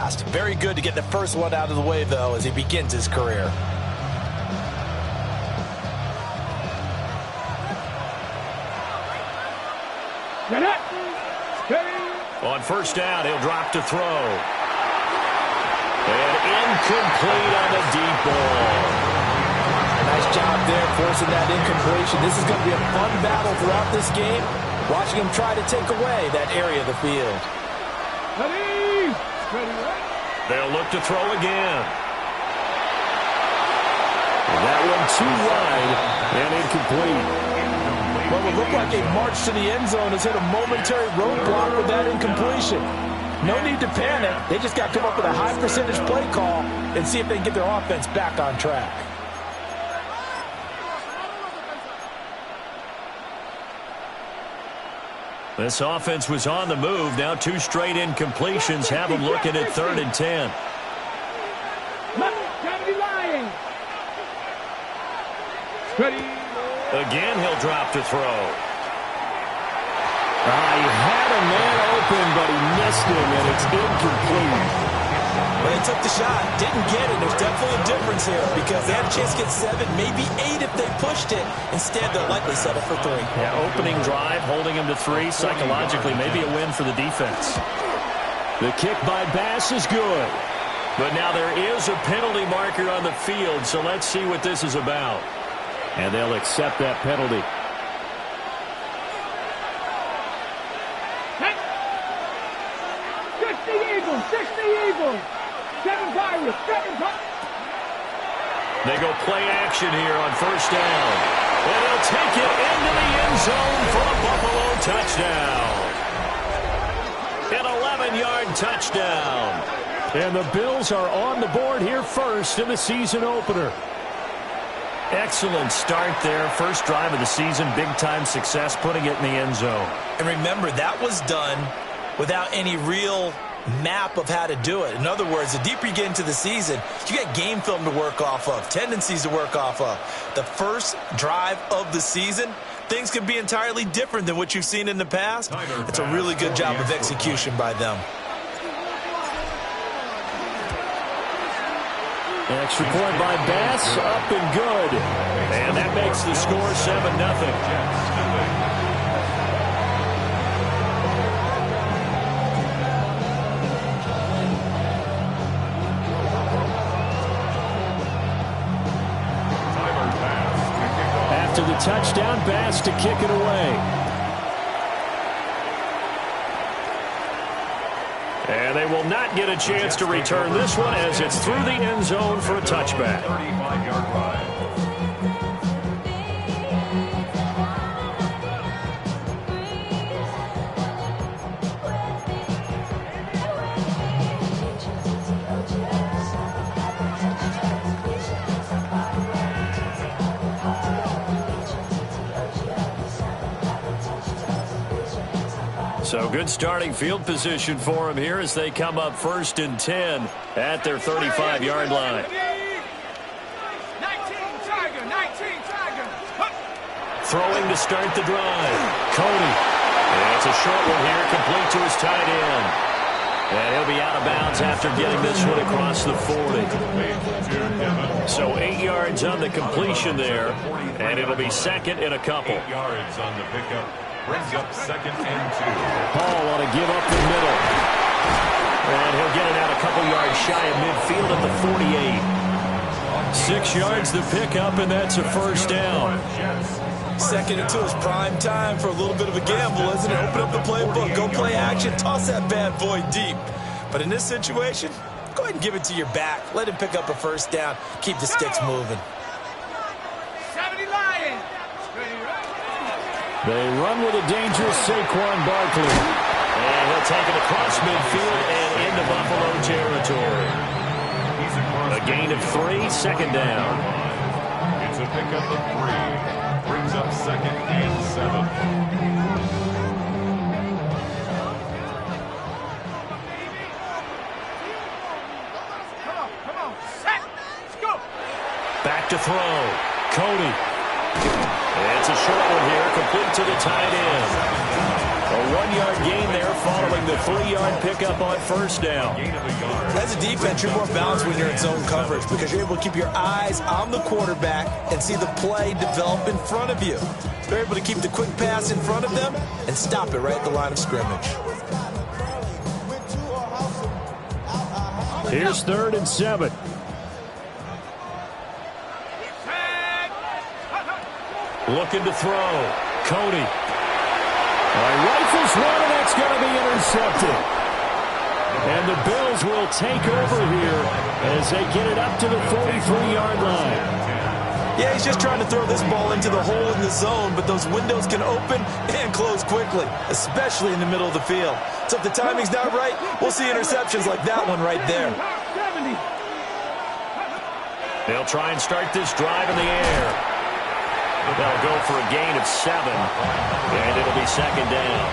last. Very good to get the first one out of the way, though, as he begins his career. On first down, he'll drop to throw. And incomplete on the deep ball. Nice job there forcing that incompletion. This is going to be a fun battle throughout this game. Watching him try to take away that area of the field. They'll look to throw again. That one too wide and incomplete. What would look like a march to the end zone has hit a momentary roadblock with that incompletion. No need to panic. They just got to come up with a high percentage play call and see if they can get their offense back on track. This offense was on the move. Now 2 straight incompletions have them looking at 3rd and 10. Again, he'll drop to throw. He had a man open, but he missed him, and it's incomplete. Well, they took the shot, didn't get it. There's definitely a difference here because they had a chance to get 7, maybe 8 if they pushed it. Instead, they'll likely settle for 3. Yeah, opening drive, holding him to 3. Psychologically, maybe a win for the defense. The kick by Bass is good. But now there is a penalty marker on the field, so let's see what this is about. And they'll accept that penalty. They go play action here on first down. And they'll take it into the end zone for a Buffalo touchdown. An 11-yard touchdown. And the Bills are on the board here first in the season opener. Excellent start there. First drive of the season, big-time success, putting it in the end zone. And remember, that was done without any real map of how to do it. In other words, the deeper you get into the season, you got game film to work off of, tendencies to work off of. The first drive of the season, things can be entirely different than what you've seen in the past. It's a really good job of execution by them. Extra point by Bass, up and good. And that makes the score 7-0. After the touchdown, Bass to kick it away. And they will not get a chance to return this one as it's through the end zone for a touchback. 35-yard drive. So good starting field position for them here as they come up 1st and 10 at their 35-yard line. 19 Tiger. Throwing to start the drive. Cody. And it's a short one here, complete to his tight end. And he'll be out of bounds after getting this one across the 40. So 8 yards on the completion there, and it'll be second and a couple. 8 yards on the pickup. Brings up 2nd and 2. Hall want to give up the middle. And he'll get it out a couple yards shy of midfield at the 48. 6 yards the pickup, and that's a first down. 2nd and 2 is prime time for a little bit of a gamble, isn't it? Open up the playbook, go play action, toss that bad boy deep. But in this situation, go ahead and give it to your back. Let him pick up a first down. Keep the sticks moving. 70 Lions. They run with a dangerous Saquon Barkley. And he'll take it across midfield and into Buffalo territory. A gain of 3, second down. It's a pickup of 3. Brings up 2nd and 7. Come on. Set. Let's go. Back to throw. Cody. It's a short one here, complete to the tight end. 1-yard gain there following the 3-yard pickup on first down. As a defense, you're more balanced when you're in zone coverage because you're able to keep your eyes on the quarterback and see the play develop in front of you. They're able to keep the quick pass in front of them and stop it right at the line of scrimmage. Here's 3rd and 7. Looking to throw. Cody. Rifles one, and that's going to be intercepted. And the Bills will take over here as they get it up to the 43-yard line. Yeah, he's just trying to throw this ball into the hole in the zone, but those windows can open and close quickly, especially in the middle of the field. So if the timing's not right, we'll see interceptions like that one right there. They'll try and start this drive in the air. They'll go for a gain of 7, and it'll be 2nd down.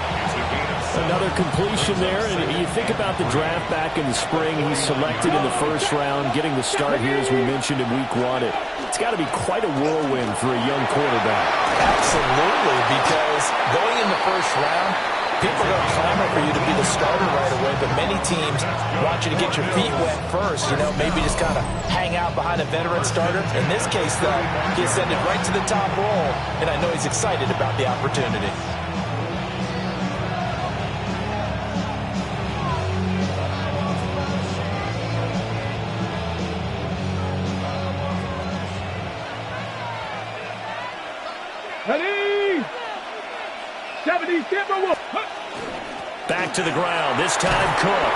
Another completion there, and you think about the draft back in the spring. He's selected in the 1st round, getting the start here, as we mentioned, in week 1. It's got to be quite a whirlwind for a young quarterback. Absolutely, because going in the 1st round, people are going to clamor for you to be the starter right away, but many teams want you to get your feet wet first, maybe just kind of hang out behind a veteran starter. In this case, though, he ascended right to the top role, and I know he's excited about the opportunity. Ready? 70 Timberwolves. Back to the ground, this time Cook.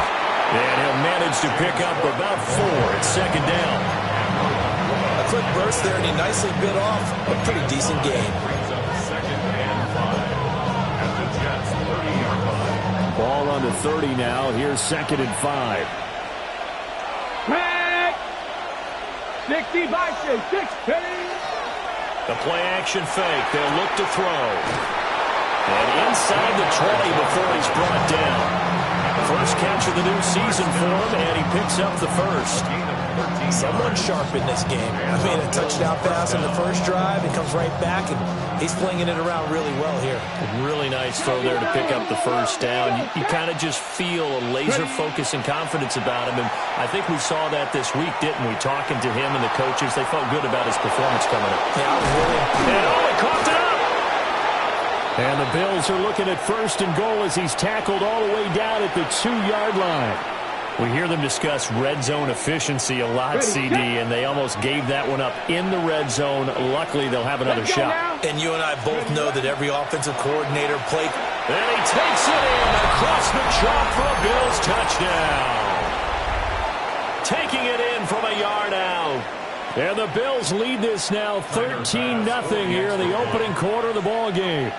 And he'll manage to pick up about 4. It's 2nd down. A quick burst there, and he nicely bit off a pretty decent gain. Ball on the 30 now. Here's 2nd and 5. Back. 60 by 16. The play-action fake. They'll look to throw. And inside the 20 before he's brought down. First catch of the new season for him, and he picks up the 1st. Someone sharp in this game. I mean, a touchdown pass on the first drive. He comes right back, and he's flinging it around really well here. Really nice throw there to pick up the 1st down. You kind of just feel a laser focus and confidence about him, and I think we saw that this week, didn't we? Talking to him and the coaches, they felt good about his performance coming up. Yeah, I was really and he coughed it up! And the Bills are looking at 1st and goal as he's tackled all the way down at the 2-yard line. We hear them discuss red zone efficiency a lot, CD, and they almost gave that one up in the red zone. Luckily, they'll have another shot. And you and I both know that every offensive coordinator play. And he takes it in across the chalk for a Bills touchdown. Taking it in from a yard out. And the Bills lead this now 13-0 here in the opening quarter of the ball game.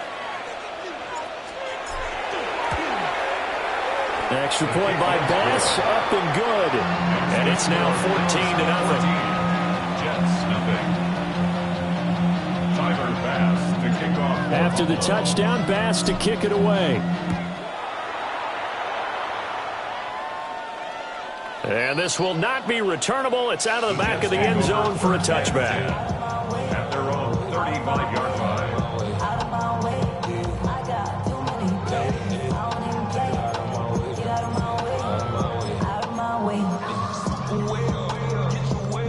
Extra point by Bass, up and good. And it's now 14-0. Jets, nothing. Tyler Bass to kick off. After the touchdown, Bass to kick it away. And this will not be returnable. It's out of the back of the end zone for a touchback. At their own 35-yard line.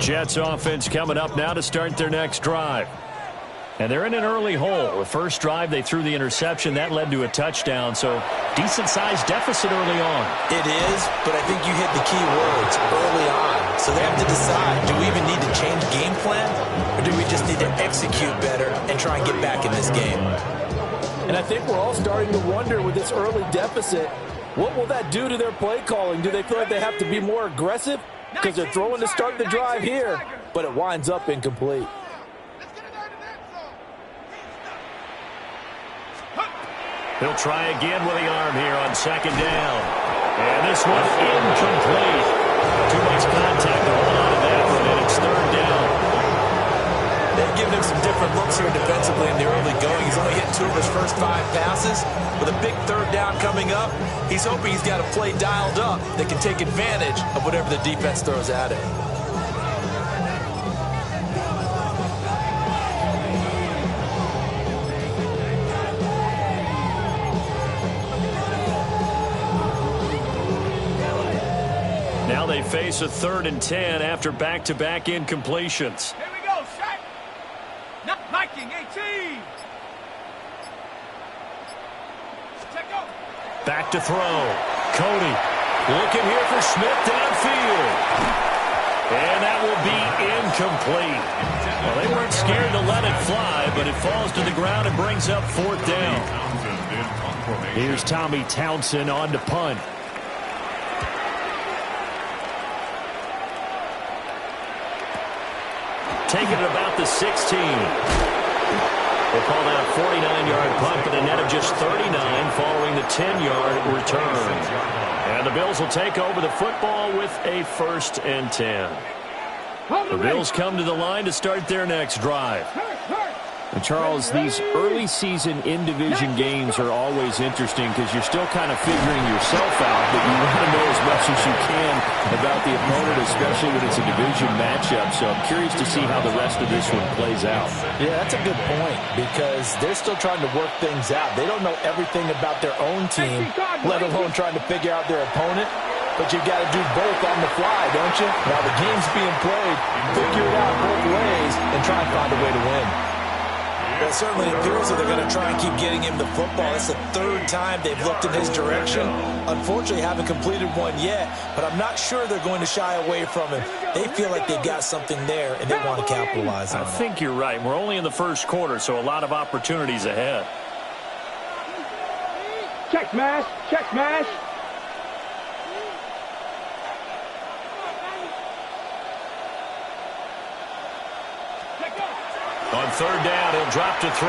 Jets offense coming up now to start their next drive. And they're in an early hole. The first drive, they threw the interception. That led to a touchdown, so decent-sized deficit early on. It is, but I think you hit the key words early on. So they have to decide, do we even need to change game plan, or do we just need to execute better and try and get back in this game? And I think we're all starting to wonder with this early deficit, what will that do to their play calling? Do they feel like they have to be more aggressive? Because they're throwing to start the drive here, but it winds up incomplete. He'll try again with the arm here on 2nd down. And this one incomplete. Too much contact to hold on to that one, and it's 3rd down. They've given him some different looks here defensively in the early going. He's only hit 2 of his first 5 passes. With a big 3rd down coming up, he's hoping he's got a play dialed up that can take advantage of whatever the defense throws at him. Now they face a 3rd and 10 after back-to-back incompletions. Here we go, set. Not Viking 18. Check go. Back to throw. Cody looking here for Smith downfield. And that will be incomplete. Well, they weren't scared to let it fly, but it falls to the ground and brings up 4th down. Here's Tommy Townsend on to punt. Taking it about the 16. They call that a 49-yard punt, but a net of just 39 following the 10-yard return. And the Bills will take over the football with a 1st and 10. The Bills come to the line to start their next drive. And Charles, these early season in-division games are always interesting because you're still kind of figuring yourself out, but you want to know as much as you can about the opponent, especially when it's a division matchup. So I'm curious to see how the rest of this one plays out. Yeah, that's a good point because they're still trying to work things out. They don't know everything about their own team, let alone trying to figure out their opponent. But you've got to do both on the fly, don't you? While the game's being played, figure it out both ways and try and find a way to win. Well, certainly it appears that they're going to try and keep getting him the football. It's the 3rd time they've looked in his direction. Unfortunately, haven't completed one yet, but I'm not sure they're going to shy away from him. They feel like they've got something there, and they want to capitalize on it. I think you're right. We're only in the 1st quarter, so a lot of opportunities ahead. Check smash. Check smash. On 3rd down, he'll drop to throw.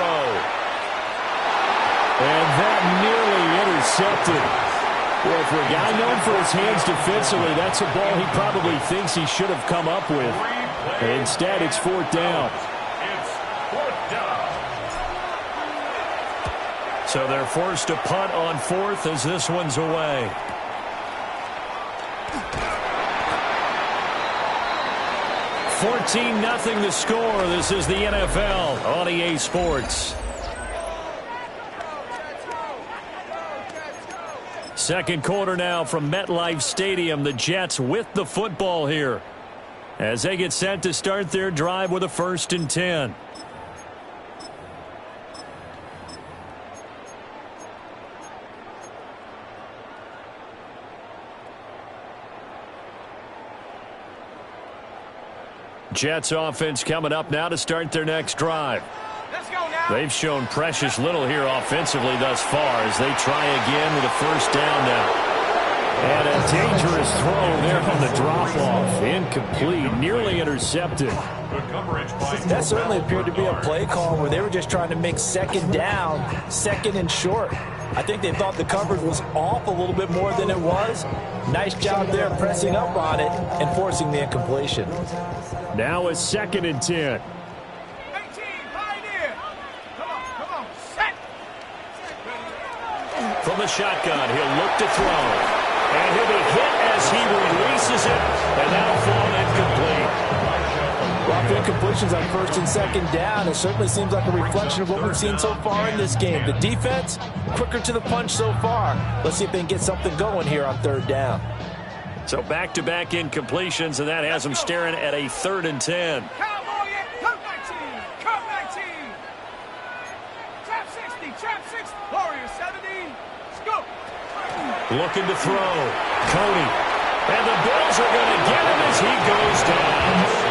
And that nearly intercepted. Boy, for a guy known for his hands defensively, that's a ball he probably thinks he should have come up with. And instead, it's 4th down. It's 4th down. So they're forced to punt on 4th as this one's away. $14-0 the score. This is the NFL on EA Sports. Second quarter now from MetLife Stadium. The Jets with the football here as they get set to start their drive with a 1st and 10. Jets offense coming up now to start their next drive. Let's go now. They've shown precious little here offensively thus far as they try again with a 1st down now. And a dangerous throw there on the drop-off. Incomplete, nearly intercepted. That certainly appeared to be a play call where they were just trying to make 2nd down, 2nd and short. I think they thought the coverage was off a little bit more than it was. Nice job there pressing up on it and forcing the incompletion. Now a 2nd and 10. 18, pioneer. Come on, set. From the shotgun, he'll look to throw. And he'll be hit as he releases it. And that'll fall incomplete. Well, incompletions on 1st and 2nd down. It certainly seems like a reflection of what we've seen so far in this game. The defense, quicker to the punch so far. Let's see if they can get something going here on 3rd down. So back-to-back incompletions, and that has them staring at a 3rd and 10. Cowboy at Kurt 19. Kurt 19. Trap 60. Trap 60. Warrior 70. Scoop. Looking to throw. Cody. And the Bills are going to get him as he goes down.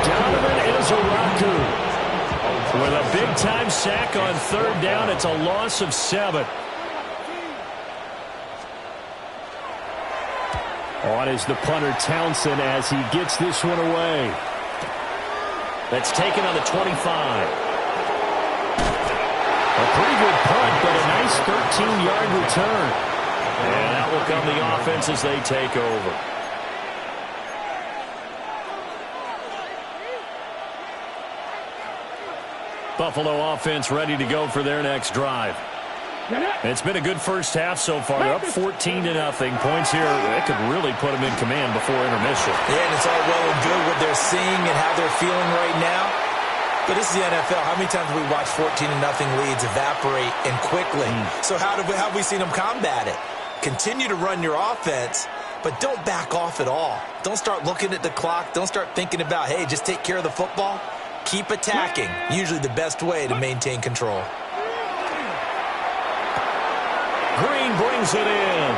Donovan Ezeraku with a big-time sack on 3rd down. It's a loss of 7. On is the punter Townsend as he gets this one away. That's taken on the 25. A pretty good punt, but a nice 13-yard return. And out will come the offense as they take over. Buffalo offense ready to go for their next drive. It's been a good first half so far. They're up 14-0. Points here, that could really put them in command before intermission. Yeah, and it's all well and good what they're seeing and how they're feeling right now. But this is the NFL. How many times have we watched 14-0 leads evaporate and quickly? So how have we seen them combat it? Continue to run your offense, but don't back off at all. Don't start looking at the clock. Don't start thinking about, hey, just take care of the football. Keep attacking. Usually the best way to maintain control. Green brings it in.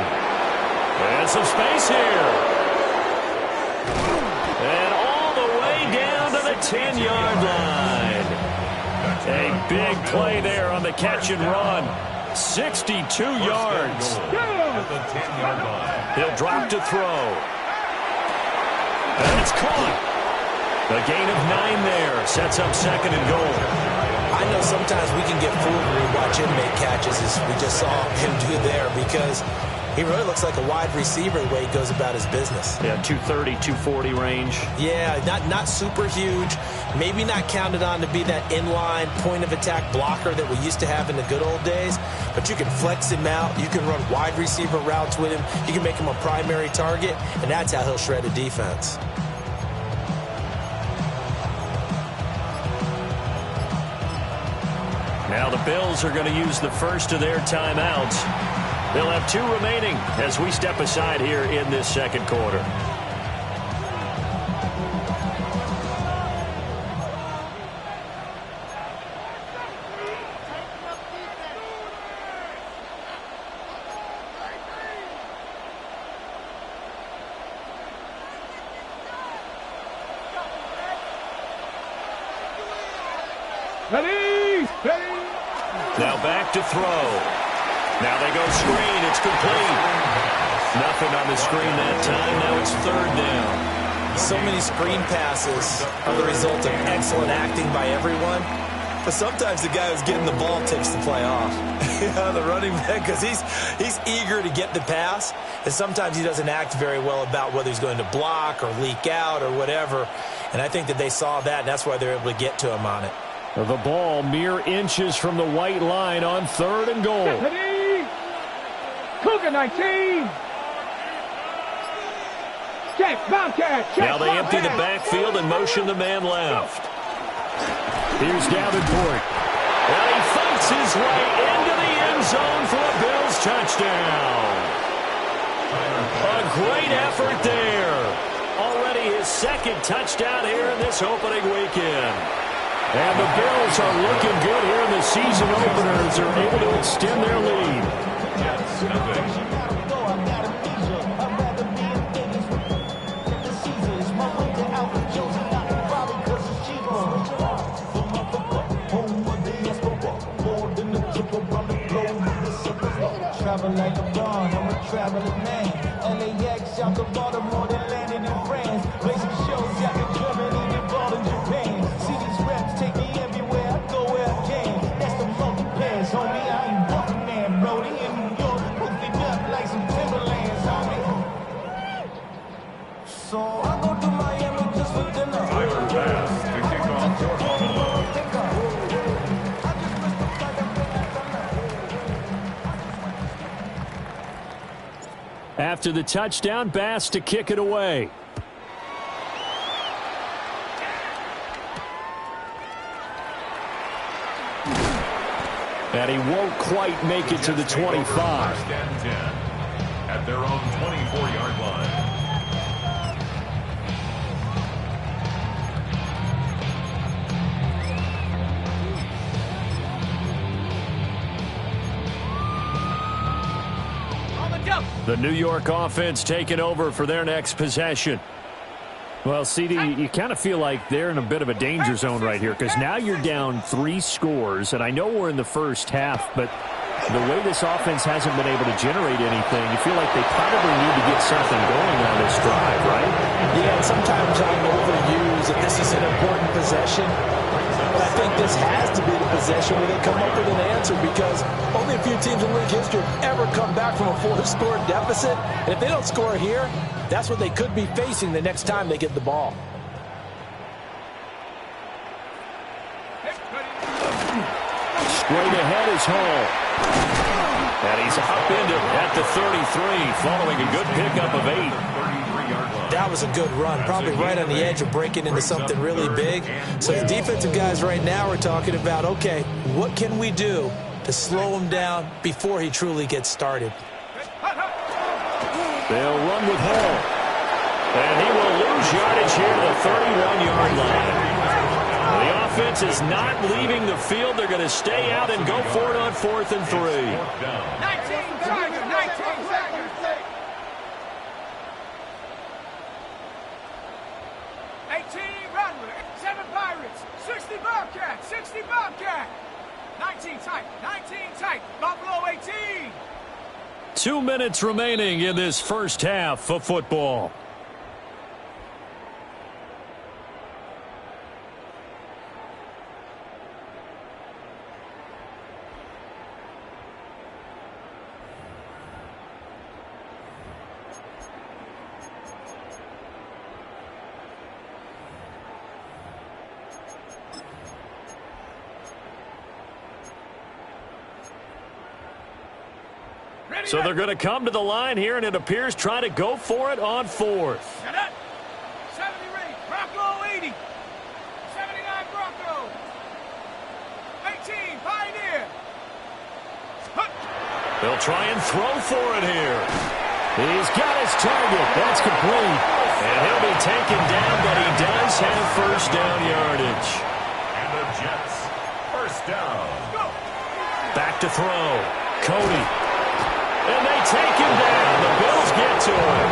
There's some space here. And all the way down to the 10-yard line. A big play there on the catch and run. 62 yards. At the 10-yard line. He'll drop to throw. And it's caught. A gain of 9 there. Sets up 2nd and goal. I know sometimes we can get fooled when we watch him make catches, as we just saw him do there, because he really looks like a wide receiver the way he goes about his business. Yeah, 230, 240 range. Yeah, not super huge. Maybe not counted on to be that inline point-of-attack blocker that we used to have in the good old days, but you can flex him out. You can run wide receiver routes with him. You can make him a primary target, and that's how he'll shred a defense. Now the Bills are going to use the first of their timeouts. They'll have 2 remaining as we step aside here in this second quarter. Now back to throw. Now they go screen. It's complete. Nothing on the screen that time. Now it's 3rd down. So many screen passes are the result of excellent acting by everyone. But sometimes the guy who's getting the ball takes the play off. The running back, because he's eager to get the pass. And sometimes he doesn't act very well about whether he's going to block or leak out or whatever. And I think that they saw that, and that's why they're able to get to him on it. The ball mere inches from the white line on 3rd and goal. Cougar 19. Check, Bobcat. Check, now they empty the backfield and motion the man left. Here's Davenport. And he fights his way into the end zone for a Bills touchdown. A great effort there. Already his 2nd touchdown here in this opening weekend. And the Bills are looking good here in the season opener as they're able to extend their lead. Travel like a bond, I'm a traveling man. LAX out to Baltimore, they landed in France. Play some shows out in Germany, they ball in Japan. See these reps take me everywhere, I go where I can. That's the monkey pass, homie. I ain't walking man, Brody. In New York, hook it up like some Timberlands, homie. So I go to Miami just for dinner. Tyler Bass to kick off your ball. After the touchdown, Bass to kick it away. And he won't quite make it to the 25. First and 10 at their own 24-yard line. The New York offense taking over for their next possession. Well, CD, you kind of feel like they're in a bit of a danger zone right here because now you're down 3 scores, and I know we're in the first half, but the way this offense hasn't been able to generate anything, you feel like they probably need to get something going on this drive, right? Yeah, and sometimes I overuse that this is an important possession. But I think this has to be the possession where they come up with an answer because only a few teams in league history have ever come back from a 4-score deficit. And if they don't score here, that's what they could be facing the next time they get the ball. Straight ahead is Hall. And he's up into at the 33, following a good pickup of 8. That was a good run, probably right on the edge of breaking into something really big. So the defensive guys right now are talking about, okay, what can we do to slow him down before he truly gets started? They'll run with Hall. And he will lose yardage here to the 31-yard line. The offense is not leaving the field. They're going to stay out and go for it on 4th and 3. 19 Tigers, 19 Tigers. 18 Rattler, 7 Pirates, 60 Bobcat, 60 Bobcat. 19 tight, 19 tight, Buffalo 18. 2 minutes remaining in this first half of football. So they're going to come to the line here, and it appears try to go for it on 4th. 70 Ray, Bronco 80. 79 Bronco. 18 Pioneer. They'll try and throw for it here. He's got his target. That's complete. And he'll be taken down, but he does have first down yardage. And the Jets, first down. Back to throw. Cody. And they take him down. The Bills get to him.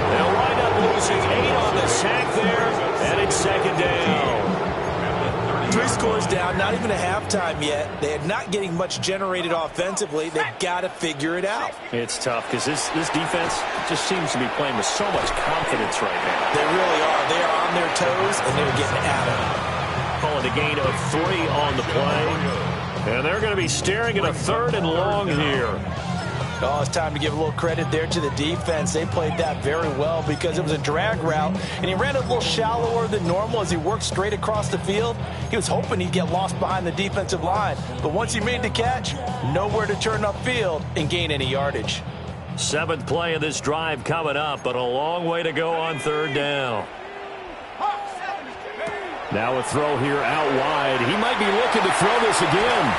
They'll wind up losing 8 on the sack there, and it's second down. 3 scores down, not even a halftime yet. They're not getting much generated offensively. They've got to figure it out. It's tough because this defense just seems to be playing with so much confidence right now. They really are. They are on their toes, and they're getting at it. Calling a gain of 3 on the play. And they're going to be staring at a 3rd and long here. Oh, it's time to give a little credit there to the defense. They played that very well because it was a drag route, and he ran a little shallower than normal as he worked straight across the field. He was hoping he'd get lost behind the defensive line, but once he made the catch, nowhere to turn upfield and gain any yardage. 7th play of this drive coming up, but a long way to go on 3rd down. Now a throw here out wide. He might be looking to throw this again.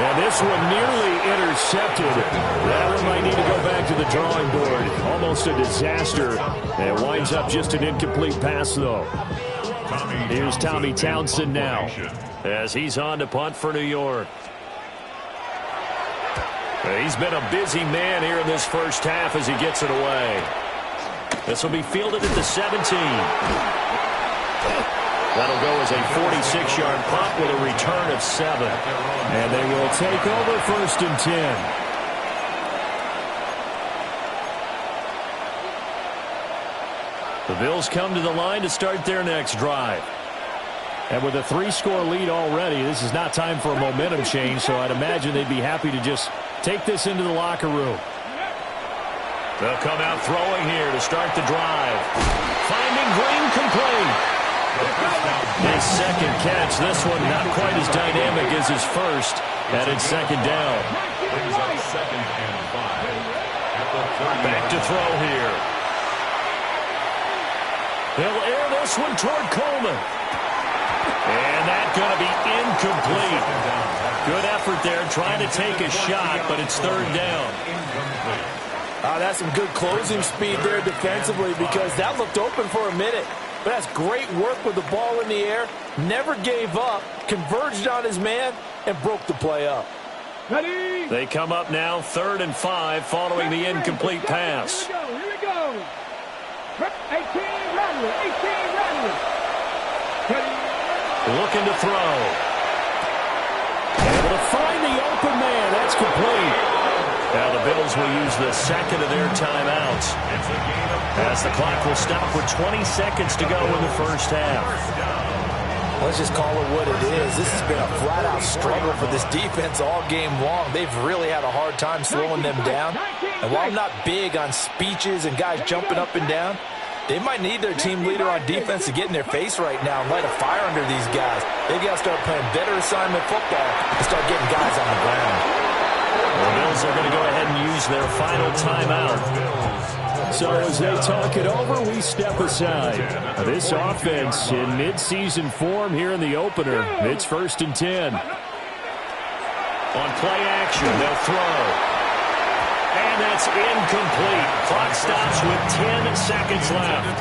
And this one nearly intercepted. That one might need to go back to the drawing board. Almost a disaster. And it winds up just an incomplete pass, though. Here's Tommy Townsend now, as he's on to punt for New York. He's been a busy man here in this first half as he gets it away. This will be fielded at the 17. That'll go as a 46-yard punt with a return of 7. And they will take over 1st and 10. The Bills come to the line to start their next drive. And with a 3-score lead already, this is not time for a momentum change, so I'd imagine they'd be happy to just take this into the locker room. They'll come out throwing here to start the drive. Finding Green complete. His second catch. This one not quite as dynamic as his first. And it's second down. Brings up 2nd and 5. At the 30. Back to throw here. He'll air this one toward Coleman. And that's going to be incomplete. Good effort there trying to take a shot, but it's 3rd down. That's some good closing speed there defensively because that looked open for a minute. But that's great work with the ball in the air. Never gave up, converged on his man, and broke the play up. Ready? They come up now 3rd and 5 following the incomplete pass. Here we go. 18 Rattler, 18 Rattler. Looking to throw. Able to find the open man. That's complete. Now the Bills will use the second of their timeouts as the clock will stop with 20 seconds to go in the first half. Let's just call it what it is. This has been a flat-out struggle for this defense all game long. They've really had a hard time slowing them down. And while I'm not big on speeches and guys jumping up and down, they might need their team leader on defense to get in their face right now and light a fire under these guys. They've got to start playing better assignment football and start getting guys on the ground. The Bills are going to go ahead and use their final timeout. So as they talk it over, we step aside. This offense in mid-season form here in the opener. It's 1st and 10. On play action, they'll throw. And that's incomplete. Clock stops with 10 seconds left.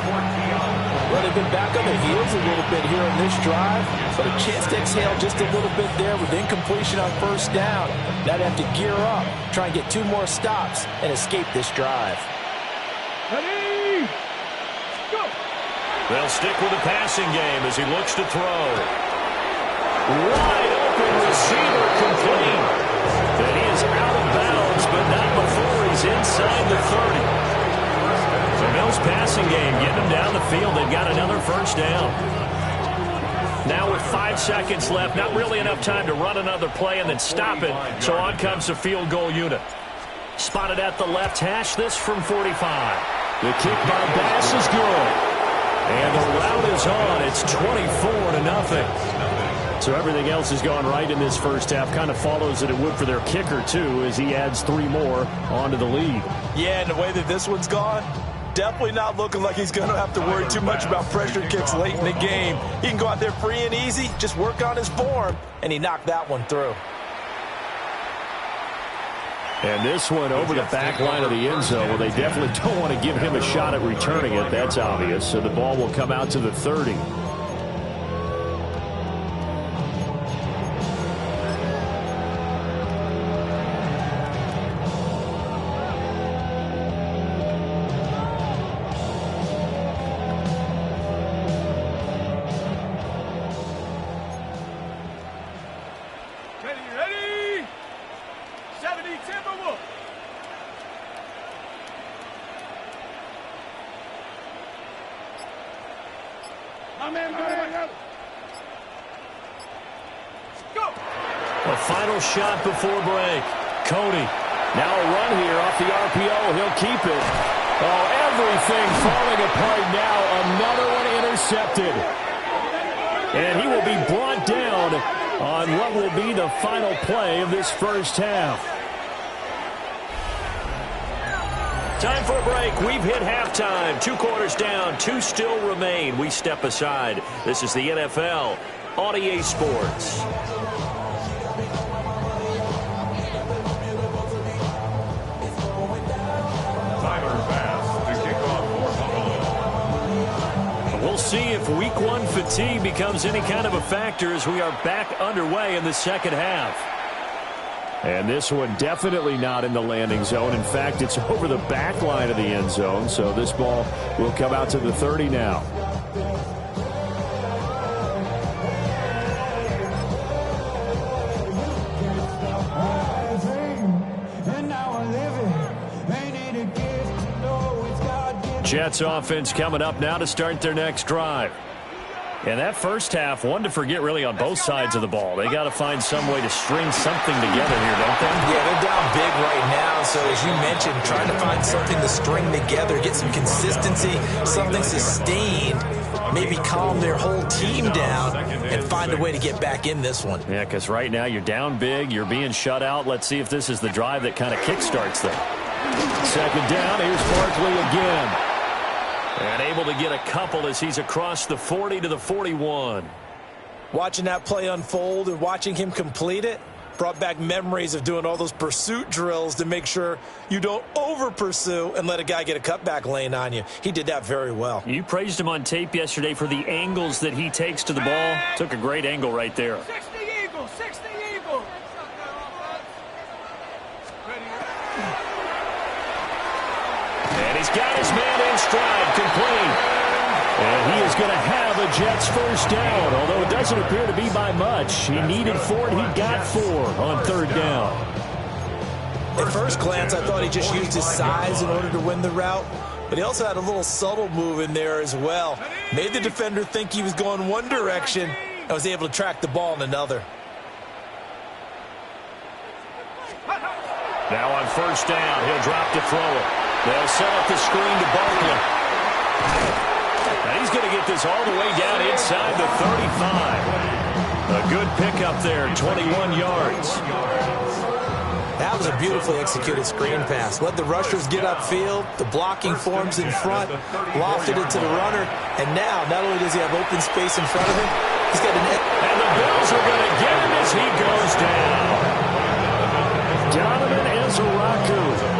Well, they've been back on their heels a little bit here on this drive, but a chance to exhale just a little bit there with incompletion on first down. Now they have to gear up, try and get 2 more stops, and escape this drive. Ready, go! They'll stick with the passing game as he looks to throw. Wide open receiver complete. And he is out of bounds, but not before he's inside the 30. So Mills' passing game getting them down the field. They've got another first down. Now with 5 seconds left, not really enough time to run another play and then stop it. So on comes the field goal unit. Spotted at the left hash, this from 45. The kick by Bass is good. And the route is on. It's 24-0. So everything else has gone right in this first half. Kind of follows that it would for their kicker, too, as he adds 3 more onto the lead. Yeah, and the way that this one's gone, definitely not looking like he's going to have to worry too much about pressure kicks late in the game. He can go out there free and easy, just work on his form, and he knocked that one through. And this one over the back line of the end zone. Well, they definitely don't want to give him a shot at returning it. That's obvious. So the ball will come out to the 30. Ready, 70 Timberwolves. Go! A final shot before break. Cody. Now a run here off the RPO. He'll keep it. Oh, everything falling apart now. Another one intercepted. And he will be brought down on what will be the final play of this first half. Time for a break. We've hit halftime. 2 quarters down. 2 still remain. We step aside. This is the NFL on EA Sports. Tyler Bass to kick off for Buffalo. We'll see if Week 1 fatigue becomes any kind of a factor as we are back underway in the second half. And this one definitely not in the landing zone. In fact, it's over the back line of the end zone. So this ball will come out to the 30 now. Jets offense coming up now to start their next drive. And that first half, one to forget really on both sides of the ball. They got to find some way to string something together here, don't they? Yeah, they're down big right now. So as you mentioned, trying to find something to string together, get some consistency, something sustained, maybe calm their whole team down and find a way to get back in this one. Yeah, because right now you're down big, you're being shut out. Let's see if this is the drive that kind of kickstarts them. Second down, here's Barkley again. And able to get a couple as he's across the 40 to the 41. Watching that play unfold and watching him complete it brought back memories of doing all those pursuit drills to make sure you don't over-pursue and let a guy get a cutback lane on you. He did that very well. You praised him on tape yesterday for the angles that he takes to the ball. Took a great angle right there. 60 Eagles, 60 Eagles. And he's got his man in stride, complete. And he is going to have a Jets first down, although it doesn't appear to be by much. He needed 4, and he got 4 on third down. At first glance, I thought he just used his size in order to win the route, but he also had a little subtle move in there as well. Made the defender think he was going one direction and was able to track the ball in another. Now on first down, he'll drop to throw it. They'll set up the screen to Barkley. And he's going to get this all the way down inside the 35. A good pickup there, 21 yards. That was a beautifully executed screen pass. Let the rushers get upfield. The blocking forms in front. Lofted it to the runner. And now, not only does he have open space in front of him, he's got an... And the Bills are going to get him as he goes down. Donovan Ezeraku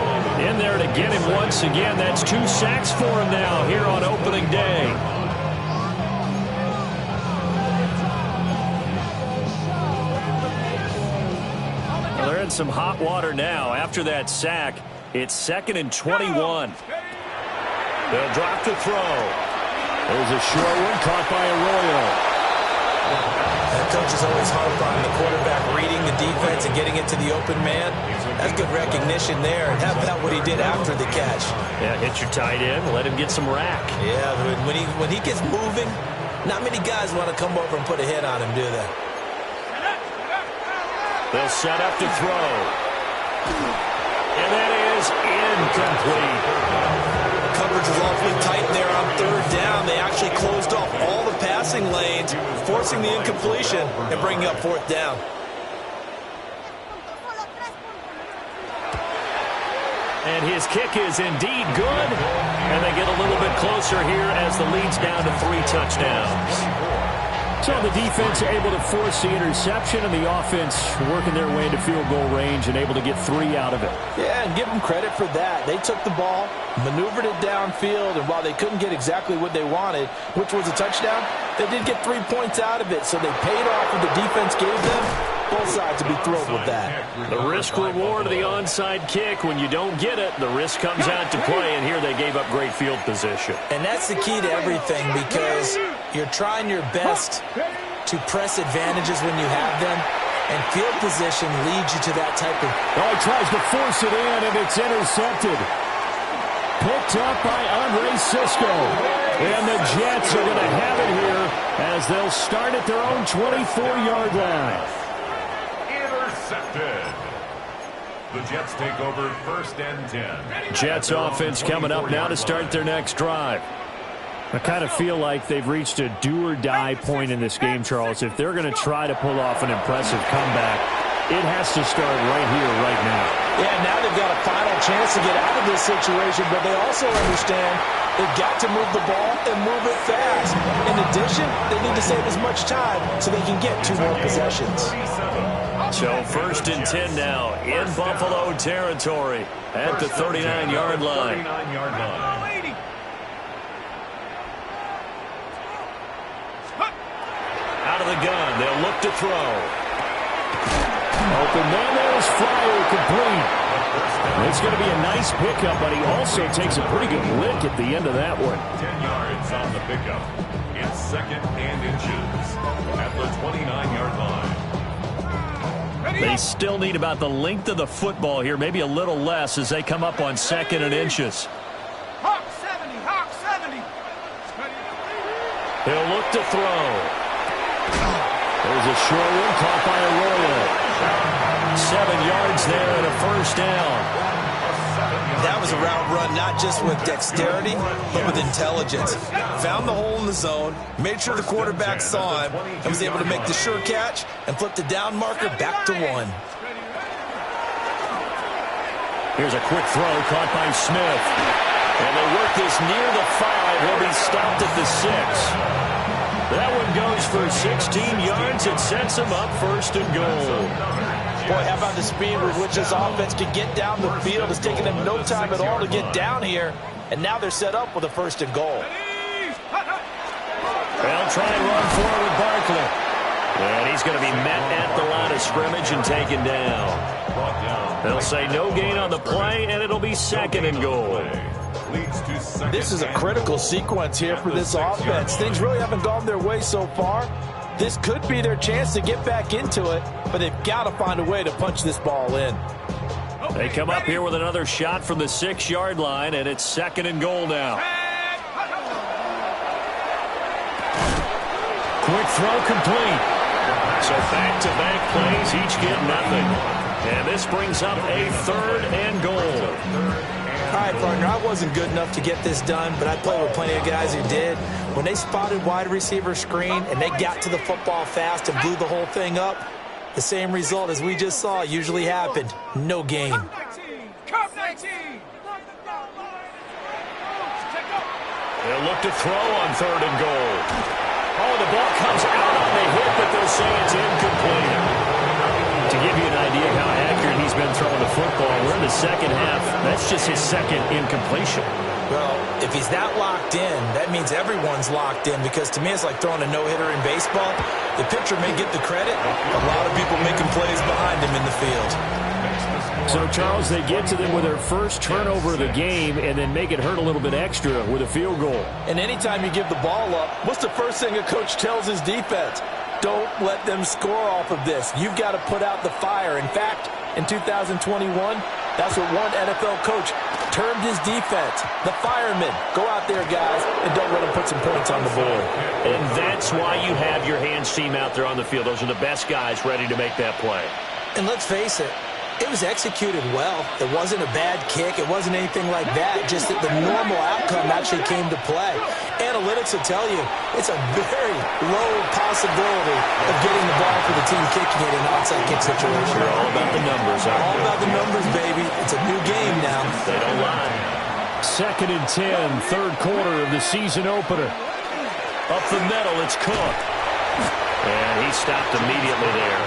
get him once again. That's 2 sacks for him now here on opening day. Well, they're in some hot water now. After that sack, it's 2nd and 21. They'll drop to throw. There's a short one caught by Arroyo. That coach is always hard on the quarterback reading the defense and getting it to the open man. That's good recognition there. And how about what he did after the catch? Yeah, hit your tight end, let him get some rack. Yeah, when he gets moving, not many guys want to come over and put a hit on him, do they? They'll set up to throw. And that is incomplete. Coverage was awfully tight there on 3rd down. They actually closed off all the passing lanes, forcing the incompletion and bringing up 4th down. And his kick is indeed good. And they get a little bit closer here as the lead's down to 3 touchdowns. So the defense able to force the interception, and the offense working their way into field goal range and able to get 3 out of it. Yeah, and give them credit for that. They took the ball, maneuvered it downfield, and while they couldn't get exactly what they wanted, which was a touchdown, they did get 3 points out of it. So they paid off what the defense gave them. Both sides would be thrilled with that. The risk reward of the onside kick. When you don't get it, the risk comes out to play, and here they gave up great field position. And that's the key to everything, because you're trying your best to press advantages when you have them, and field position leads you to that type of... Oh, he tries to force it in, and it's intercepted. Picked up by Andre Sisco. And the Jets are going to have it here as they'll start at their own 24-yard line. Intercepted. The Jets take over 1st and 10. Jets offense coming up now to start their next drive. I kind of feel like they've reached a do-or-die point in this game, Charles. If they're going to try to pull off an impressive comeback, it has to start right here, right now. Yeah, now they've got a final chance to get out of this situation, but they also understand they've got to move the ball and move it fast. In addition, they need to save as much time so they can get 2 more possessions. So 1st and 10 now in Buffalo territory at the 39-yard line. Out of the gun, they'll look to throw. Open man, there's Flyer complete. It's going to be a nice pickup, but he also takes a pretty good lick at the end of that one. 10 yards on the pickup. It's 2nd and inches at the 29-yard line. They still need about the length of the football here, maybe a little less as they come up on 2nd and inches. Hawk 70, Hawk 70. He'll look to throw. There's a short one caught by Arroyo. 7 yards there and a 1st down. That was a route run not just with dexterity, but with intelligence. Found the hole in the zone, made sure the quarterback saw him, and was able to make the sure catch and flip the down marker back to 1. Here's a quick throw caught by Smith. And they work this near the 5. He'll be stopped at the 6. That one goes for 16 yards. It sets him up 1st and goal. Boy, how about the speed with which this offense can get down the field? It's taken them no time at all to get down here, and now they're set up with a 1st and goal. They'll try and run forward Barkley. And he's going to be met at the line of scrimmage and taken down. They'll say no gain on the play, and it'll be 2nd and goal. This is a critical sequence here for this offense. Things really haven't gone their way so far. This could be their chance to get back into it, but they've got to find a way to punch this ball in. They come up here with another shot from the 6-yard line, and it's 2nd and goal now. Quick throw complete. So back-to-back plays, each get nothing. And this brings up a 3rd and goal. All right, partner, I wasn't good enough to get this done, but I played with plenty of guys who did. When they spotted wide receiver screen and they got to the football fast and blew the whole thing up, the same result as we just saw usually happened. No gain. Cup 19. They'll look to throw on 3rd and goal. Oh, the ball comes out on the hit, but they'll say it's incomplete. To give you an idea of how accurate he's been time throwing the football. We're in the second half. That's just his second incompletion. Well, if he's that locked in, that means everyone's locked in, because to me it's like throwing a no-hitter in baseball. The pitcher may get the credit. A lot of people making plays behind him in the field. So, Charles, they get to them with their first turnover of the game and then make it hurt a little bit extra with a field goal. And anytime you give the ball up, what's the first thing a coach tells his defense? Don't let them score off of this. You've got to put out the fire. In fact, in 2021, that's what one NFL coach termed his defense, the firemen. Go out there, guys, and don't let them put some points on the board. And that's why you have your hands team out there on the field. Those are the best guys ready to make that play. And let's face it, it was executed well. It wasn't a bad kick. It wasn't anything like that. Just that the normal outcome actually came to play. Analytics will tell you it's a very low possibility of getting the ball for the team kicking it in an onside kick situation. They're all about the numbers, aren't All they? about the numbers, baby. It's a new game now. They don't lie. 2nd and 10, third quarter of the season opener. Up the middle, it's Cook. And he stopped immediately there.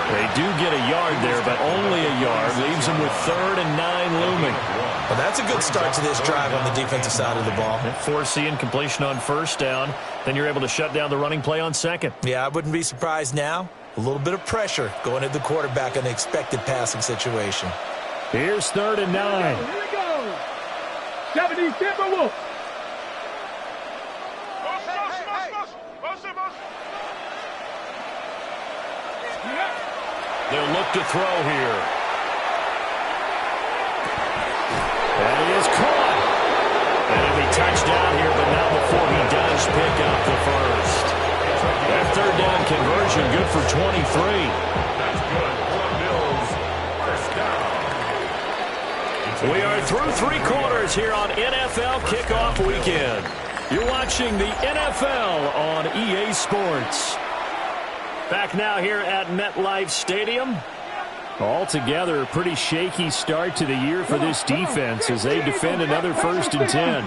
They do get a yard there, but only a yard. Leaves them with 3rd and 9 looming. Well, that's a good start to this drive on the defensive side of the ball. Force the incompletion on first down. Then you're able to shut down the running play on second. Yeah, I wouldn't be surprised now. A little bit of pressure going at the quarterback in an expected passing situation. Here's 3rd and 9. Here we go. 70 Timberwolves. They'll look to throw here. That is caught. And he'll be touchdown here, but not before he does pick up the first. That 3rd down conversion good for 23. That's good for the Bills. First down. We are through 3 quarters here on NFL Kickoff Weekend. You're watching the NFL on EA Sports. Back now here at MetLife Stadium. Altogether, a pretty shaky start to the year for this defense as they defend another 1st and 10.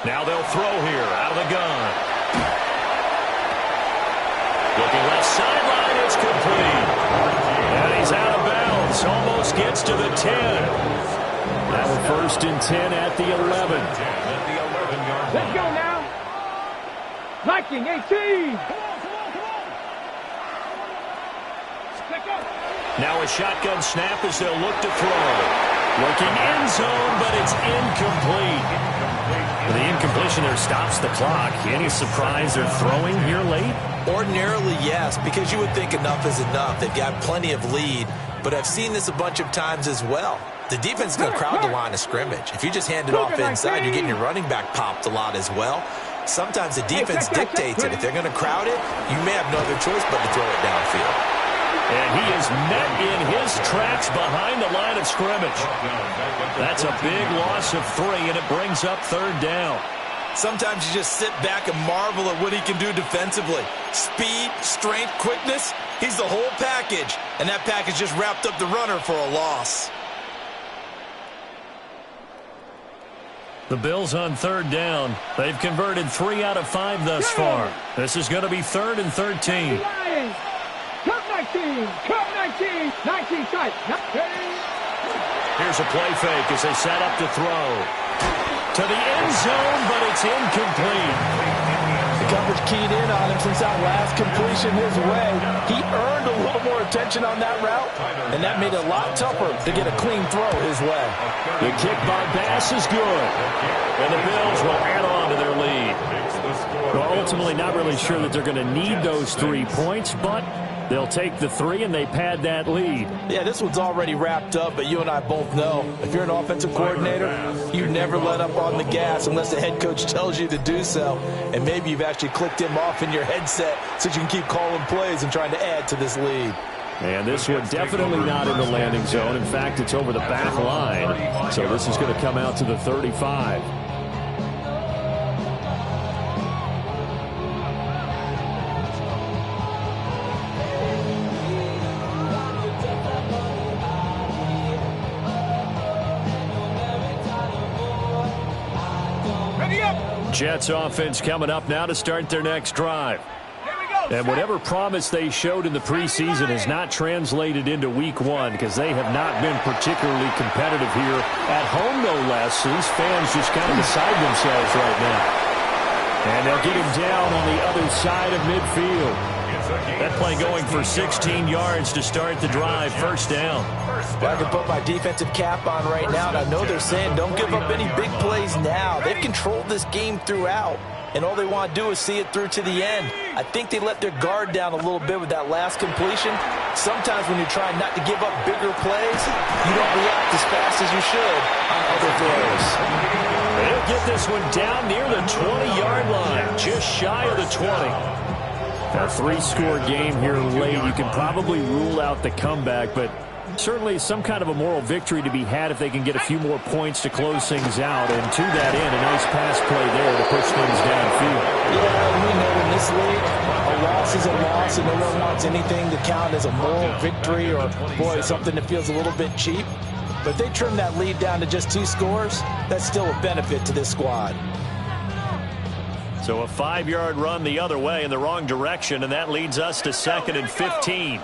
Now they'll throw here out of the gun. Looking left sideline, it's complete. And he's out of bounds, almost gets to the 10. Now a 1st and 10 at the 11. Let's go now. Viking 18. Now a shotgun snap as they'll look to throw. Looking end zone, but it's incomplete. The incompletion there stops the clock. Any surprise they're throwing here late? Ordinarily, yes, because you would think enough is enough. They've got plenty of lead, but I've seen this a bunch of times as well. The defense is going to crowd the line of scrimmage. If you just hand it off inside, you're getting your running back popped a lot as well. Sometimes the defense dictates it. If they're going to crowd it, you may have no other choice but to throw it downfield. And he is met in his tracks behind the line of scrimmage. That's a big loss of 3, and it brings up 3rd down. Sometimes you just sit back and marvel at what he can do defensively. Speed, strength, quickness, he's the whole package. And that package just wrapped up the runner for a loss. The Bills on 3rd down. They've converted 3 out of 5 thus far. This is going to be 3rd and 13. Lions. Cup 19. Cup 19. 19 tight. Here's a play fake as they set up to throw. To the end zone, but it's incomplete. The coverage keyed in on him since that last completion his way. He earned a little more attention on that route, and that made it a lot tougher to get a clean throw his way. The kick by Bass is good. And the Bills will add on to their lead. Well, ultimately not really sure that they're going to need those 3 points, but they'll take the 3 and they pad that lead. Yeah, this one's already wrapped up, but you and I both know if you're an offensive coordinator, you never let up on the gas unless the head coach tells you to do so. And maybe you've actually clicked him off in your headset so you can keep calling plays and trying to add to this lead. And this one definitely not in the landing zone. In fact, it's over the back line. So this is going to come out to the 35. Jets offense coming up now to start their next drive. And whatever promise they showed in the preseason has not translated into week one because they have not been particularly competitive here at home, no less. So these fans just kind of beside themselves right now. And they'll get him down on the other side of midfield. That play going for 16 yards to start the drive. First down. Well, I can put my defensive cap on right now, and I know they're saying don't give up any big plays now. They've controlled this game throughout, and all they want to do is see it through to the end. I think they let their guard down a little bit with that last completion. Sometimes when you're trying not to give up bigger plays, you don't react as fast as you should on other throws. They'll get this one down near the 20-yard line, just shy of the 20. A three-score game here late. You can probably rule out the comeback, but certainly some kind of a moral victory to be had if they can get a few more points to close things out. And to that end, a nice pass play there to push things downfield. Yeah, we know in this league, a loss is a loss, and no one wants anything to count as a moral victory or, boy, something that feels a little bit cheap. But if they trim that lead down to just 2 scores, that's still a benefit to this squad. So a 5-yard run the other way in the wrong direction, and that leads us to 2nd and 15.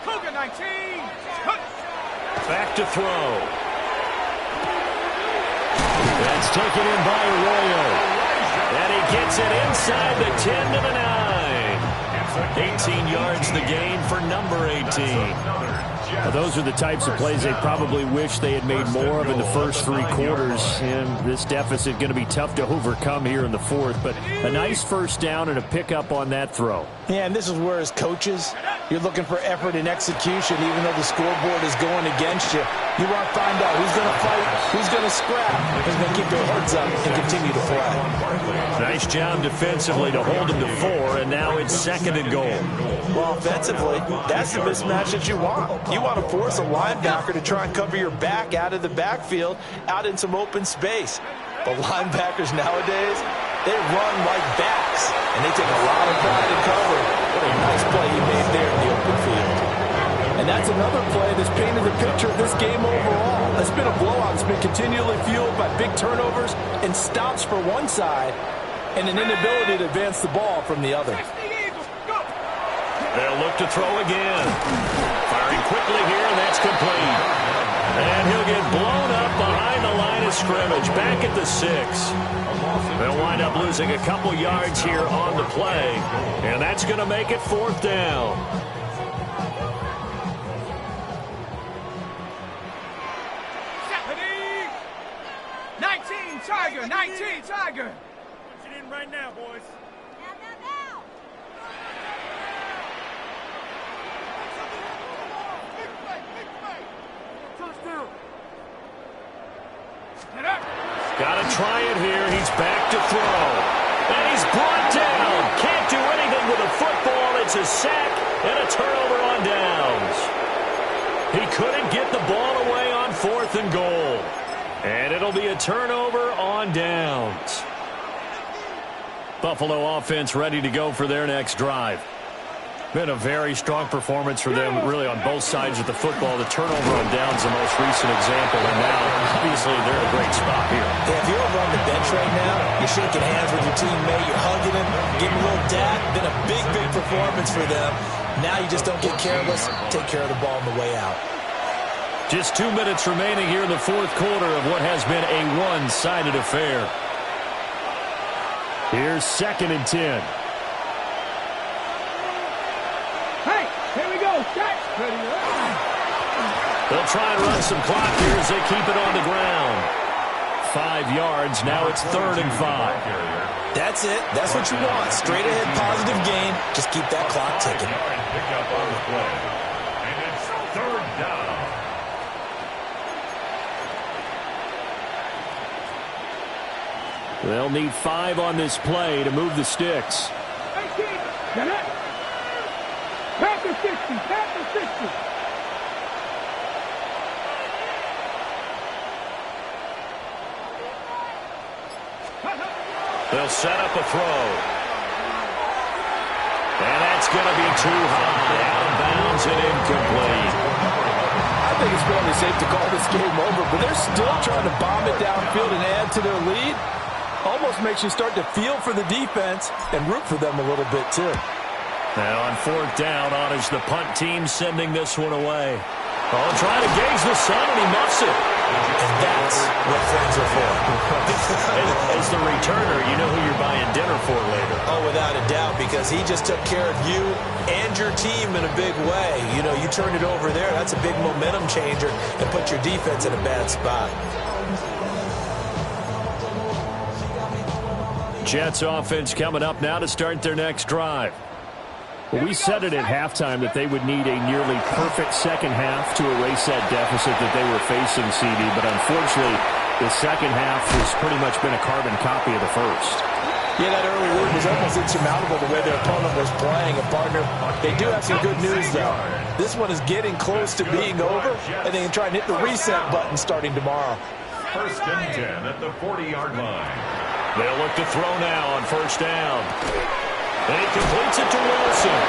Cougar 19. Back to throw. That's taken in by Arroyo. And he gets it inside the 10 to the 9. 18 yards the gain for number 18. Well, those are the types of plays they probably wish they had made more of in the first 3 quarters. And this deficit going to be tough to overcome here in the 4th. But a nice first down and a pickup on that throw. Yeah, and this is where as coaches, you're looking for effort and execution, even though the scoreboard is going against you. You want to find out who's going to fight, who's going to scrap, who's going to keep their heads up and continue to play. Nice job defensively to hold him to 4, and now it's 2nd and goal. Well, offensively, that's the mismatch that you want. You want to force a linebacker to try and cover your back out of the backfield, out in some open space. But linebackers nowadays, they run like backs, and they take a lot of pride in cover. What a nice play he made there in the open field. And that's another play that's painted the picture of this game overall. It's been a blowout. It's been continually fueled by big turnovers and stops for one side and an inability to advance the ball from the other. They'll look to throw again. Firing quickly here, and that's complete. And he'll get blown up behind the line of scrimmage, back at the 6. They'll wind up losing a couple yards here on the play, and that's going to make it 4th down. Stephanie! 19 Tiger, 19 Tiger. Punch it in right now, boys. Now. Got to try it here. He's back to throw. And he's brought down. Can't do anything with a football. It's a sack and a turnover on downs. He couldn't get the ball away on 4th and goal. And it'll be a turnover on downs. Buffalo offense ready to go for their next drive. Been a very strong performance for them, really, on both sides of the football. The turnover on downs, the most recent example, and now, obviously, they're in a great spot here. Yeah, if you're over on the bench right now, you're shaking hands with your teammate, you're hugging him, giving him a little dap. Been a big, big performance for them. Now you just don't get careless. Take care of the ball on the way out. Just 2 minutes remaining here in the 4th quarter of what has been a one-sided affair. Here's 2nd and 10. They'll try and run some clock here as they keep it on the ground. 5 yards. Now it's 3rd and 5. That's it. That's what you want. Straight ahead, positive gain. Just keep that clock ticking. Pick up on the play. And it's 3rd down. They'll need 5 on this play to move the sticks. 18. Pass the 60. Pass the 60. They'll set up a throw. And that's going to be too high. Out of bounds and incomplete. I think it's fairly safe to call this game over, but they're still trying to bomb it downfield and add to their lead. Almost makes you start to feel for the defense and root for them a little bit, too. Now on fourth down, on is the punt team sending this one away. Oh, trying to gauge the sun, and he muffs it. And that's what friends are for. As the returner, you know who you're buying dinner for later. Oh, without a doubt, because he just took care of you and your team in a big way. You know, you turn it over there, that's a big momentum changer and put your defense in a bad spot. Jets offense coming up now to start their next drive. Well, we said it at halftime that they would need a nearly perfect second half to erase that deficit that they were facing, CD. But unfortunately, the second half has pretty much been a carbon copy of the first. Yeah, that early lead was almost insurmountable the way their opponent was playing. And, partner, they do have some good news, though. This one is getting close to being over, and they can try and hit the reset button starting tomorrow. First and 10 at the 40-yard line. They'll look to throw now on first down. And he completes it to Wilson.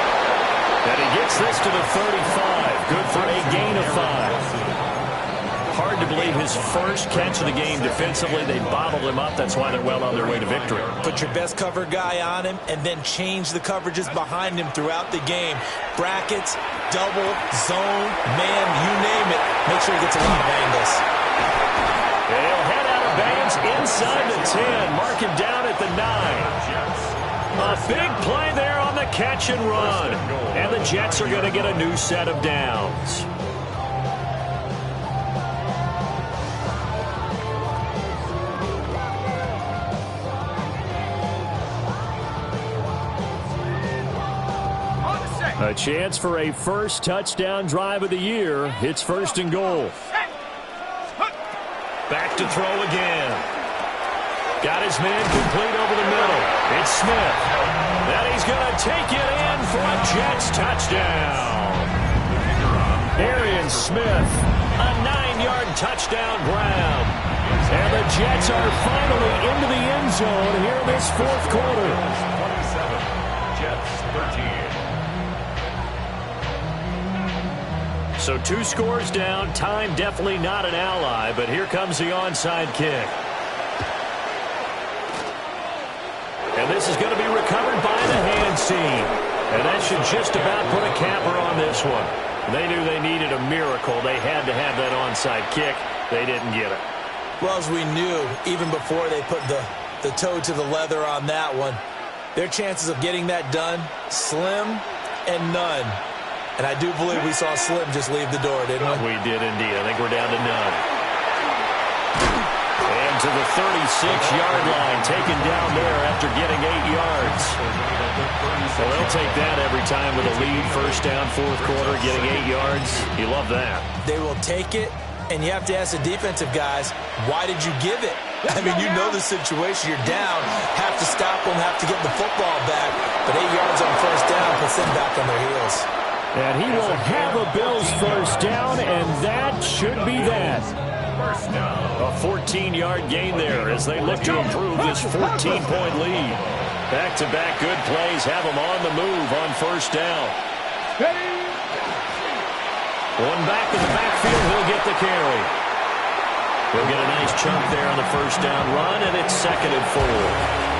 And he gets this to the 35. Good for a gain of 5. Hard to believe his first catch of the game defensively. They bottled him up. That's why they're well on their way to victory. Put your best cover guy on him and then change the coverages behind him throughout the game. Brackets, double, zone, man, you name it. Make sure he gets a lot of angles. He'll head out of bounds inside the 10. Mark him down at the 9. A big play there on the catch and run. And the Jets are going to get a new set of downs. A chance for a first touchdown drive of the year. It's first and goal. Back to throw again. Got his man complete over the middle. It's Smith. And he's going to take it in for a Jets touchdown. Arian Smith. A 9-yard touchdown grab. And the Jets are finally into the end zone here in this fourth quarter. 27, Jets 13. So 2 scores down. Time definitely not an ally, but here comes the onside kick. And this is going to be recovered by the hands team. And that should just about put a capper on this one. They knew they needed a miracle. They had to have that onside kick. They didn't get it. Well, as we knew, even before they put the toe to the leather on that one, their chances of getting that done, slim and none. And I do believe we saw Slim just leave the door, didn't we? We did indeed. I think we're down to none. And to the 36-yard line, taken down there after getting 8 yards. Well, they'll take that every time with a lead. First down, fourth quarter, getting 8 yards. You love that. They will take it, and you have to ask the defensive guys, why did you give it? I mean, you know the situation. You're down, have to stop them, have to get the football back. But 8 yards on first down puts them back on their heels. And he will have a Bills first down, and that should be that. A 14-yard gain there as they look to improve this 14-point lead. Back-to-back good plays have them on the move on first down. One back in the backfield, he'll get the carry. He'll get a nice chunk there on the first down run, and it's 2nd and 4.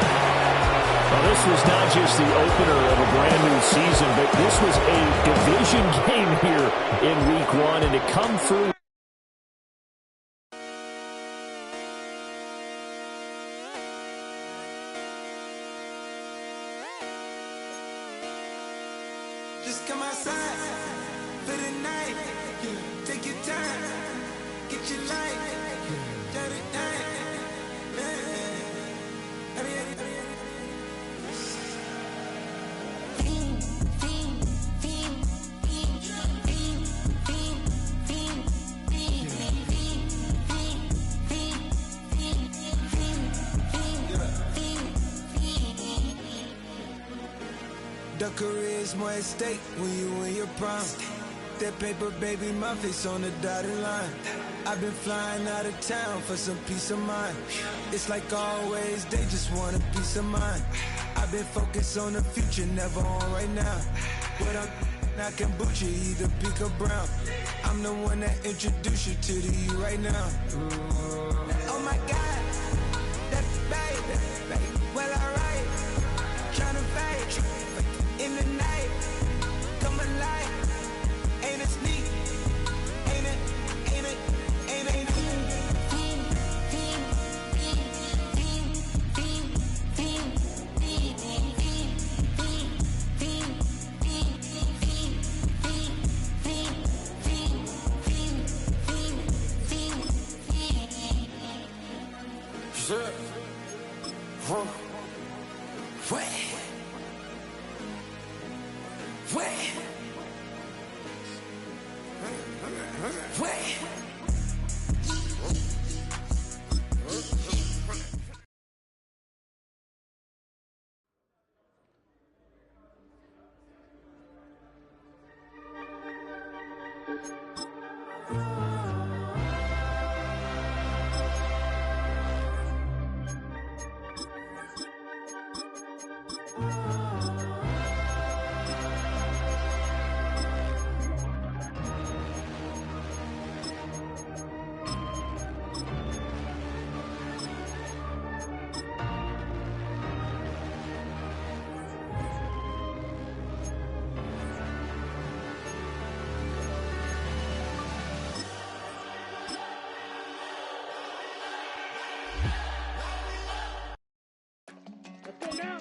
Well, this was not just the opener of a brand-new season, but this was a division game here in Week 1, and to come through. Just come outside for the night. Take your time, get your light. Dirty night. The career's more at stake when you in your prime. That paper, baby, my face on the dotted line. I've been flying out of town for some peace of mind. It's like always, they just want a peace of mind. I've been focused on the future, never on right now. But I can boot you either pink or brown. I'm the one that introduced you to the you right now. Oh my God, that's baby. Well, alright, tryna fight in the night. Sir. Huh. Where? Let's go now.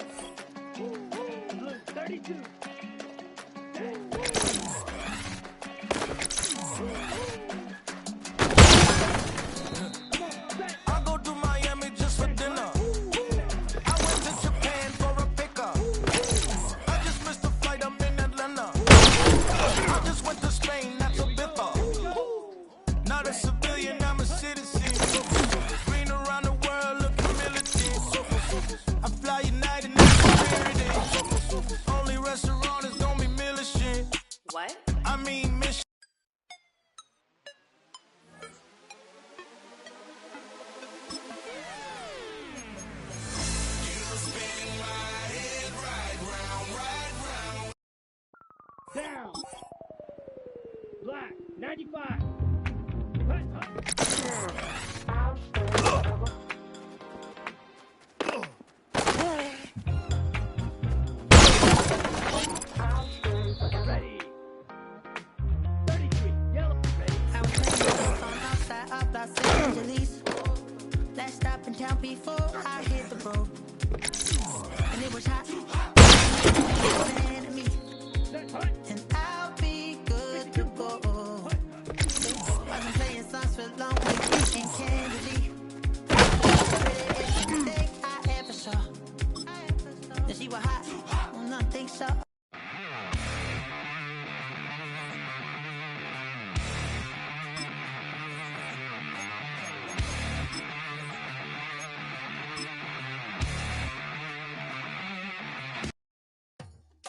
32. I go to Miami just for dinner. I went to Japan for a pickup. I just missed the flight, I'm in Atlanta. I just went to Spain, that's a bipper. Not a civilian, I'm a citizen. Green around the world, looking militant. I fly United, that's Spirit. Only restaurant is gonna be Michelin. What? I mean Michelin. Down. Black. 95. Ready. 33. Yellow. Ready. I was on outside of Los Angeles. Last stop in town before I hit the road. And it was hot. And me. And I'll be good to go. I've been playing songs for long and candidly. Really is the mistake I ever saw. That she was hot. I don't think so.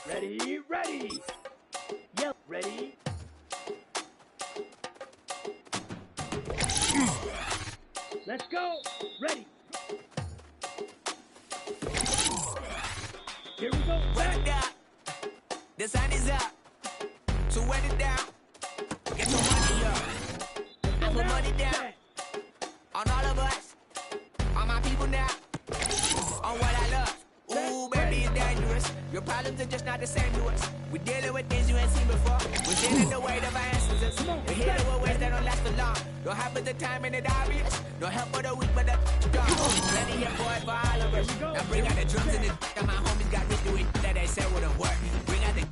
Ready, ready. Yep, ready. Let's go. Ready. Here we go. Run it down. The sun is up. So run it down. Get your money up. I put money down. On all of us. On my people now. On what I love. Ooh, baby, it's dangerous. Your problems are just not the same to us. We're dealing with things you ain't seen before. We're feeling the weight of our ancestors. We're healing with ways that don't last for long. Don't happen the time and it obvious. No help for the weak, but the strong. Plenty here for it for all of us. Now bring out the drums and the and my homies got rich doing that they said wouldn't work. Bring out the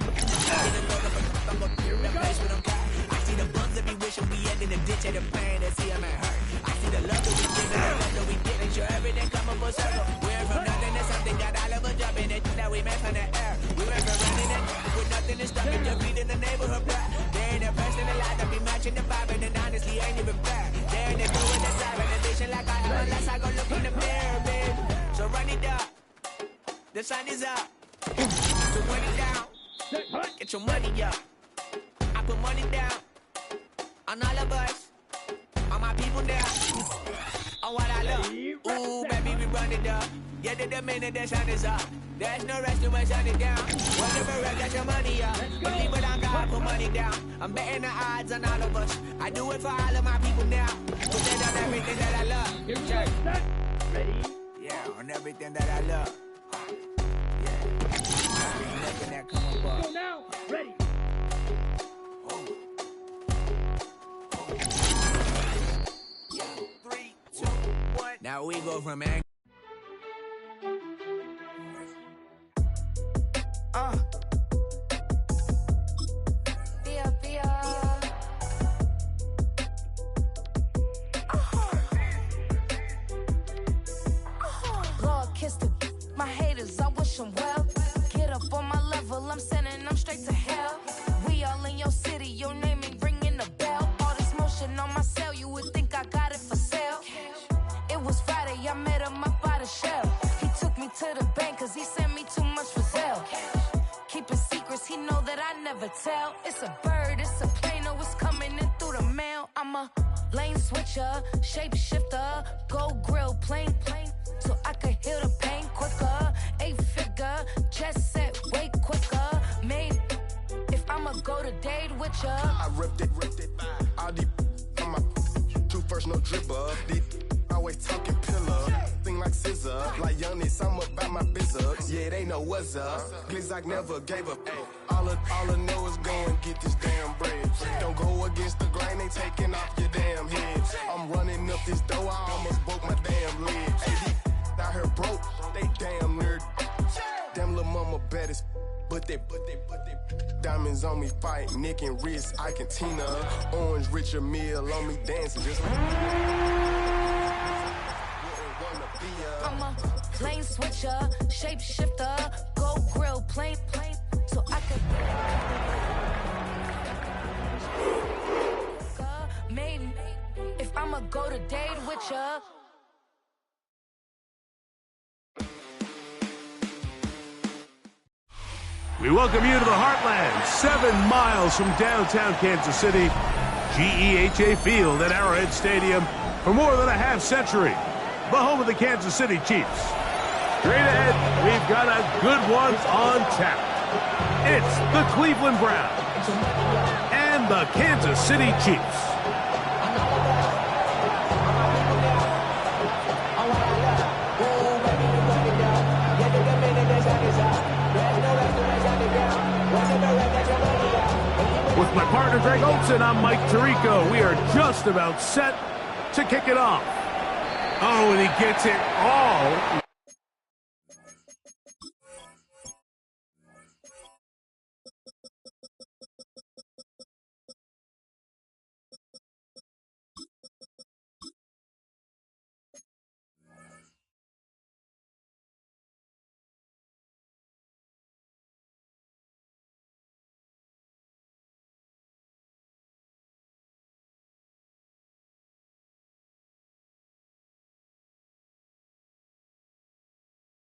I'm gonna clear the place with them cut. I see the bums that be wishing we end in the ditch of the pain that see them and hurt. I see the love that we give and the love that we get. Make sure everything come up full circle. We're from nothing to something, got all of us jumping it that we made from the air. We went from running it with nothing to stop it. Just beating the neighborhood block. They ain't the first in the line that be matching the vibe, and honestly ain't even fair. They ain't doing the side renovation like I am unless I go look in the mirror, babe. So run it up. The sun is up. So run it down. Get your money up. I put money down on all of us, on my people down, on what I love. Ooh, baby, we run it up. Yeah, the minute the sun is up. There's no rest to shut it down. Whatever, get your money up. Believe it on God, put money down. I'm betting the odds on all of us. I do it for all of my people now. Put that on everything that I love. Here we go. Ready? Yeah, on everything that I love. Yeah. Nothing that come up. Go now. Ready. Yeah, 3, 2, 1. Now we go from anger. kiss the my haters, I wish them well. Get up on my level, I'm sending them straight to hell. We all in your city, your name ain't ringing the bell. All this motion on my cell, you would think I got it for sale. It was Friday, I met him up by the shell. He took me to the bank, cause he sent me too much for sale. Keeping secrets, he know that I never tell. It's a bird, it's a plane, oh, it's coming in through the mail. I'm a lane switcher, shapeshifter, go grill, plane, so I could heal the pain quicker. 8-figure, just set way quicker. Made, if I'ma go to date with ya. I ripped it, all these on my two first, no dribble. These always talking pillar, thing like scissor. Like youngest, I'm about my business. Yeah, they know what's up. Glizzock never gave up. All I know is go and get this damn bread. Don't go against the grain, they taking off your damn head. I'm running up this door, I almost broke my damn leg. Hey, out here broke, they damn nerd. Damn little mama bad as but they diamonds on me fight, neck and wrist, I can Tina. Orange Richard Mill on me dancing just like I'm a lane switcher, shapeshifter, go grill, plane, so I could made if I'ma go to date with ya. We welcome you to the Heartland, 7 miles from downtown Kansas City, GEHA Field at Arrowhead Stadium for more than a half century, the home of the Kansas City Chiefs. Straight ahead, we've got a good one on tap. It's the Cleveland Browns and the Kansas City Chiefs. With my partner Greg Olson, I'm Mike Tirico. We are just about set to kick it off. Oh, and he gets it all.